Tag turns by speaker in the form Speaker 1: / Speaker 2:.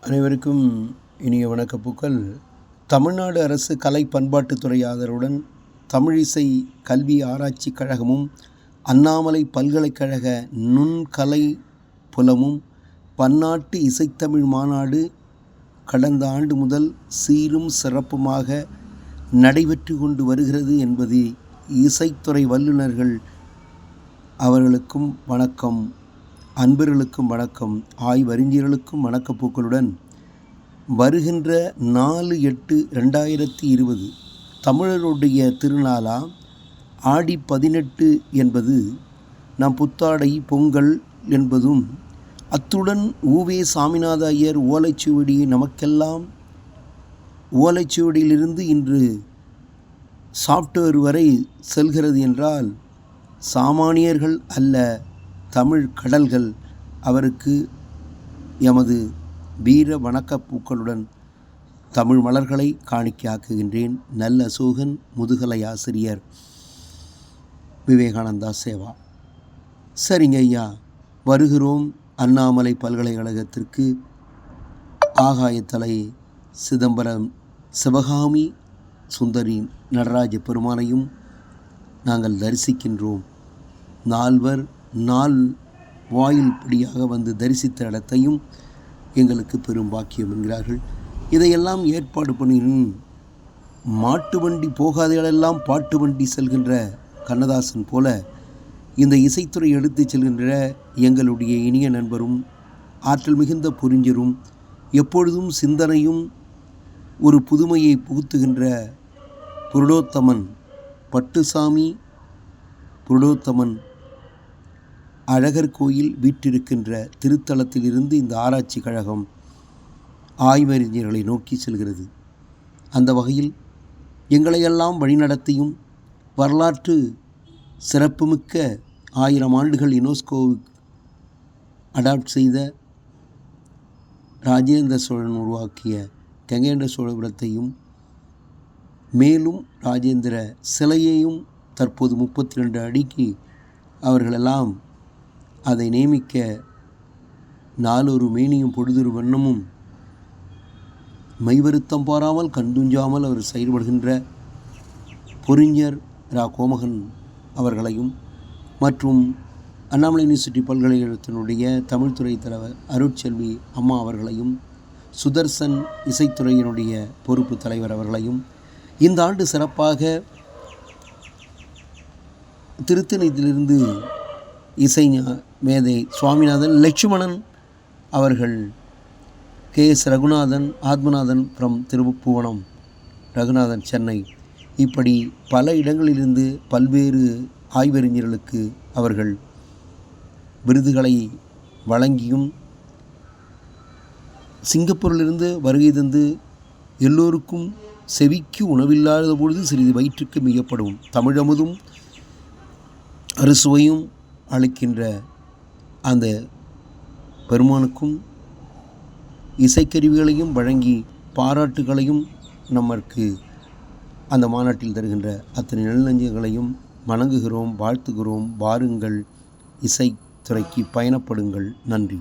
Speaker 1: அனைவருக்கும் இனிய வணக்கப்பூக்கள். தமிழ்நாடு அரசு கலை பண்பாட்டுத்துறை ஆதரவுடன் தமிழிசை கல்வி ஆராய்ச்சி கழகமும் அண்ணாமலை பல்கலைக்கழக நுண்கலை புலமும் பன்னாட்டு இசைத்தமிழ் மாநாடு கடந்த ஆண்டு முதல் சீரும் சிறப்புமாக நடைபெற்று கொண்டு வருகிறது என்பது இசைத்துறை வல்லுநர்கள் அவர்களுக்கும் வணக்கம், அன்பர்களுக்கும் வணக்கம், ஆய்வறிஞர்களுக்கும் வணக்கப்பூக்களுடன் வருகின்ற 4/8/2020 தமிழருடைய திருநாளா ஆடி 18 என்பது நம் புத்தாடை பொங்கல் என்பதும், அத்துடன் உவே சாமிநாத ஐயர் ஓலைச்சுவடி நமக்கெல்லாம் ஓலைச்சுவடியிலிருந்து இன்று சாஃப்ட்வேர் வரை செல்கிறது என்றால் சாமானியர்கள் அல்ல, தமிழ் கடல்கள். அவருக்கு எமது வீர வணக்கப்பூக்களுடன் தமிழ் மலர்களை காணிக்கையாக்குகின்றேன். நல்ல அசோகன், முதுகலை ஆசிரியர், விவேகானந்தா சேவா. சரிங்க ஐயா, வருகிறோம் அண்ணாமலை பல்கலைக்கழகத்திற்கு. ஆகாயத்தலை சிதம்பரம் சிவகாமி சுந்தரி நடராஜ பெருமானையும் நாங்கள் தரிசிக்கின்றோம். நால்வர் நாள் வாயில் படியாக வந்து தரிசித்த இடத்தையும் எங்களுக்கு பெரும் பாக்கியம் என்கிறார்கள். இதையெல்லாம் ஏற்பாடு பண்ணினும் மாட்டு வண்டி போகாத இடமெல்லாம் பாட்டு வண்டி செல்கின்ற கண்ணதாசன் போல இந்த இசைத்துறை எடுத்து செல்கின்ற எங்களுடைய இனிய நண்பரும் ஆற்றல் மிகுந்த புரிஞரும் எப்பொழுதும் சிந்தனையும் ஒரு புதுமையை புகுத்துகின்ற புருடோத்தமன் பட்டுசாமி புருடோத்தமன் அழகர் கோயில் வீற்றிருக்கின்ற திருத்தலத்திலிருந்து இந்த ஆராய்ச்சி கழகம் ஆய்வறிஞர்களை நோக்கி செல்கிறது. அந்த வகையில் எங்களையெல்லாம் வழிநடத்தியும் வரலாற்று சிறப்புமிக்க 1000 ஆண்டுகள் யுனெஸ்கோ அடாப்ட் செய்த ராஜேந்திர சோழன் உருவாக்கிய கங்கேண்ட சோழபுரத்தையும் மேலும் ராஜேந்திர சிலையையும் தற்போது 32 அடிக்கு அவர்களெல்லாம் அதை நியமிக்க நாளொரு மேனியும் பொழுதொரு வண்ணமும் மைவருத்தம் பாராமல் கண்டுஞ்சாமல் அவர் செயல்படுகின்ற பொறிஞர் ரா கோமகன் அவர்களையும் மற்றும் அண்ணாமலை யூனிவர்சிட்டி பல்கலைக்கழகத்தினுடைய தமிழ்துறை தலைவர் அருட்செல்வி அம்மா அவர்களையும் சுதர்சன் இசைத்துறையினுடைய பொறுப்பு தலைவர் அவர்களையும் இந்த ஆண்டு சிறப்பாக திருத்தணியிலிருந்து இசை மேதை சுவாமிநாதன் லட்சுமணன் அவர்கள், KS ரகுநாதன், ஆத்மநாதன் ஃப்ரம் திருப்புவனம், ரகுநாதன் சென்னை, இப்படி பல இடங்களிலிருந்து பல்வேறு ஆய்வறிஞர்களுக்கு அவர்கள் விருதுகளை வழங்கியும் சிங்கப்பூரிலிருந்து வருகை தந்து எல்லோருக்கும் செவிக்கு உணவில்லாத பொழுது சிறிது வயிற்றுக்கு மிகப்படும் தமிழமுதும் அறுசுவையும் அளிக்கின்ற அந்த பெருமானுக்கும் இசைக்கருவிகளையும் வழங்கி பாராட்டுகளையும் நமக்கு அந்த மாநாட்டில் தருகின்ற அத்தனை நல்லெஞ்சங்களையும் வணங்குகிறோம், வாழ்த்துகிறோம். வாருங்கள், இசைத்துறைக்கு பயணப்படுங்கள். நன்றி.